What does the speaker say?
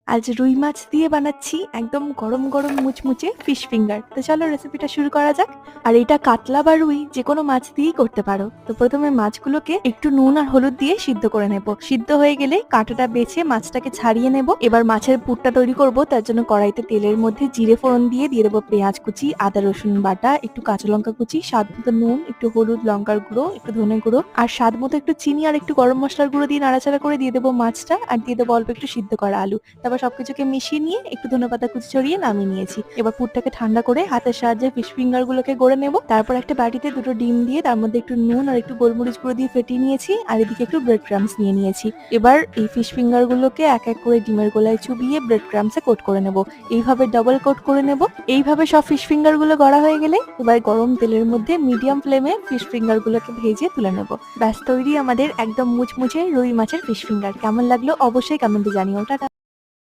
আজ রুই মাছ দিয়ে বানাচ্ছি একদম গরম গরম মুচমুচে ফিশ ফিঙ্গার। তো চলো রেসিপিটা শুরু করা যাক। আর এটা কাতলা বা রুই যে কোনো মাছ দিয়েই করতে পারো। তো প্রথমে মাছগুলোকে একটু নুন আর হলুদ দিয়ে সিদ্ধ করে নেব। সিদ্ধ হয়ে গেলে কাঁটাটা বেছে মাছটাকে ছাড়িয়ে নেব। এবার মাছের পুরটা তৈরি করব, তার জন্য কড়াইতে তেলের মধ্যে জিরে ফোড়ন দিয়ে দেবো পেঁয়াজ কুচি, আদা রসুন বাটা, একটু কাঁচা লঙ্কা কুচি, স্বাদ মতো নুন, একটু হলুদ, লঙ্কার গুঁড়ো, একটু ধনে গুঁড়ো আর স্বাদ মতো একটু চিনি আর একটু গরম মশলার গুঁড়ো দিয়ে নাড়াচাড়া করে দিয়ে দেবো মাছটা, আর দিয়ে দেবো অল্প একটু সিদ্ধ করা আলু। তারপর সবকিছুকে মিশিয়ে নিয়ে একটু ধনেপাতা কুচি ছড়িয়ে নামিয়ে নিয়েছি। এবার পুরটাকে ঠান্ডা করে হাতের সাহায্যে ফিশ ফিঙ্গার গুলোকে গড়ে নেব। তারপর একটা বাটিতে দুটো ডিম দিয়ে তার মধ্যে একটু নুন আর একটু গোলমরিচ গুঁড়ো দিয়ে ফেটিয়ে নিয়েছি, আর এদিকে একটু ব্রেড ক্রামস নিয়ে নিয়েছি। এবার এই ফিশ ফিঙ্গার গুলোকে এক এক করে ডিমের গোলায় চুবিয়ে ব্রেড ক্রামসে কোট করে নেব। এইভাবে ডাবল কোট করে নেব। এইভাবে সব ফিশ ফিঙ্গার গুলো গড়া হয়ে গেলে এবার গরম তেলের মধ্যে মিডিয়াম ফ্লেমে ফিশ ফিঙ্গার গুলোকে ভেজে তুলে নেব। ব্যাস তৈরি আমাদের একদম মুচমুচে রুই মাছের ফিশ ফিঙ্গার। কেমন লাগলো অবশ্যই কমেন্টে জানিও। টাটা।